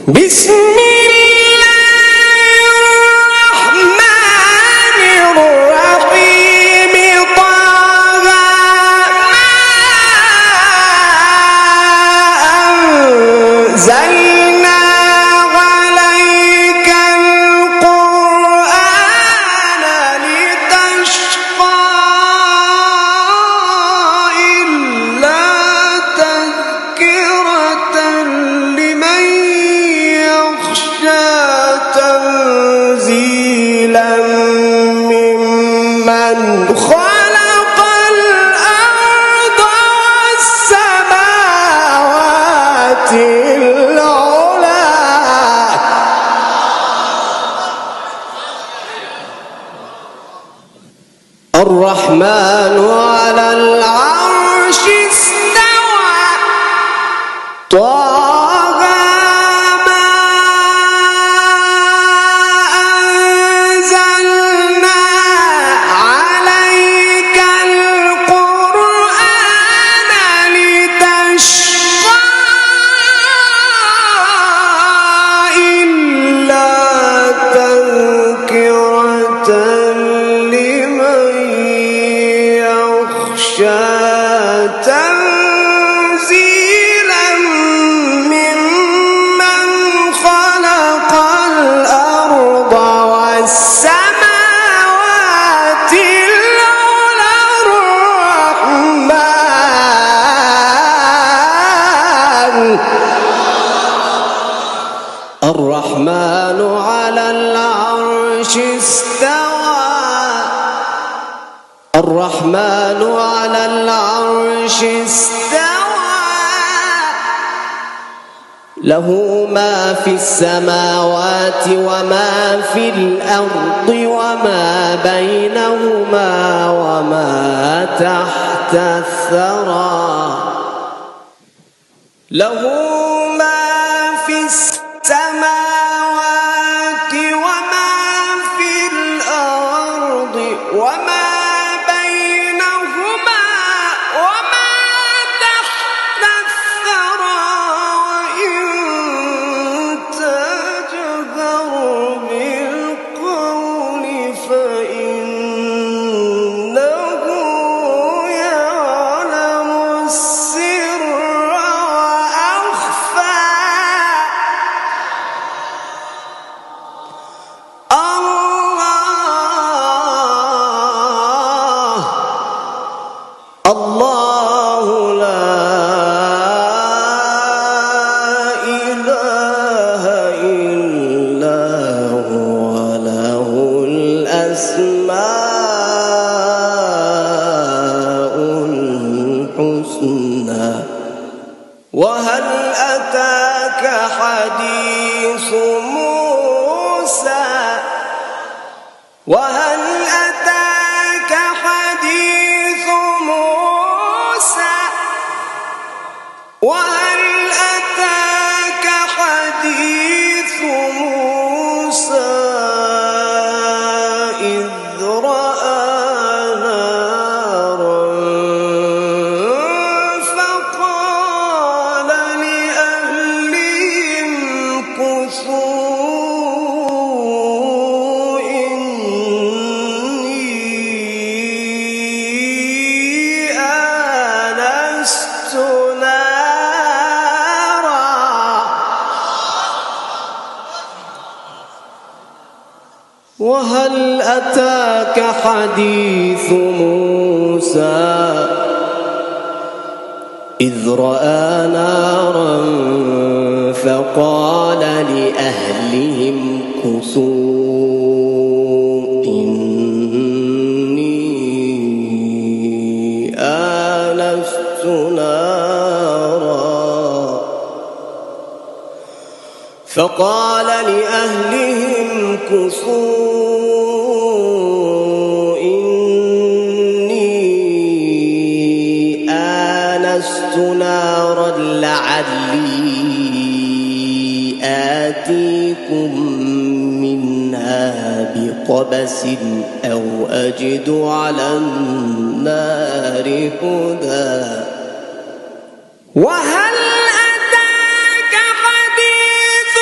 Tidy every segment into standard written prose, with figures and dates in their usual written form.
بسم الله الرحمن الرحيم طه ما أنزلنا عليك القرآن لتشقى إلا تذكرة لمن يخشى تنزيلا ممن خلق الأرض والسماوات العلى الرحمن على العرش استوى طه ما أنزلنا عليك القرآن لتشقى إلا تذكرة لمن يخشى تنزيلا ممن خلق الأرض والسماوات العلى الرحمن على العرش استوى الرحمن على العرش استوى له ما في السماوات وما في الأرض وما بينهما وما تحت الثرى له ما في السماوات وما في الأرض وما بينهما وما تحت الثرى وإن تجهر بالقول فإنه يعلم السر وأخفى الله لا إله إلا هو له الأسماء الحسنى وهل أتاك حديث موسى وهل أتاك حديث موسى وهل أتاك حديث موسى إذ رأى نارا فقال لأهلهم كثوا إني آنست نارا وهل أتاك حديث موسى إذ رأى نارا فقال لأهلهم كثوا إني آنست نارا فقال لأهلهم كثوا إني آنست نارا لعلي آتيكم منها بقبس أو أجد على النار هدى وهل أتاك حديث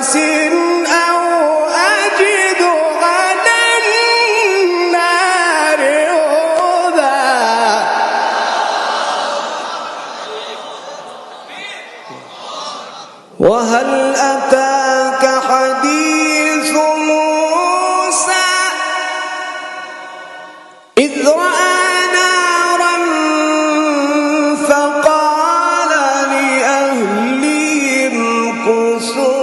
قبس أو أجد على النار هدى. وهل أتاك حديث موسى إذ رأى نارا فقال لأهلهم كثوا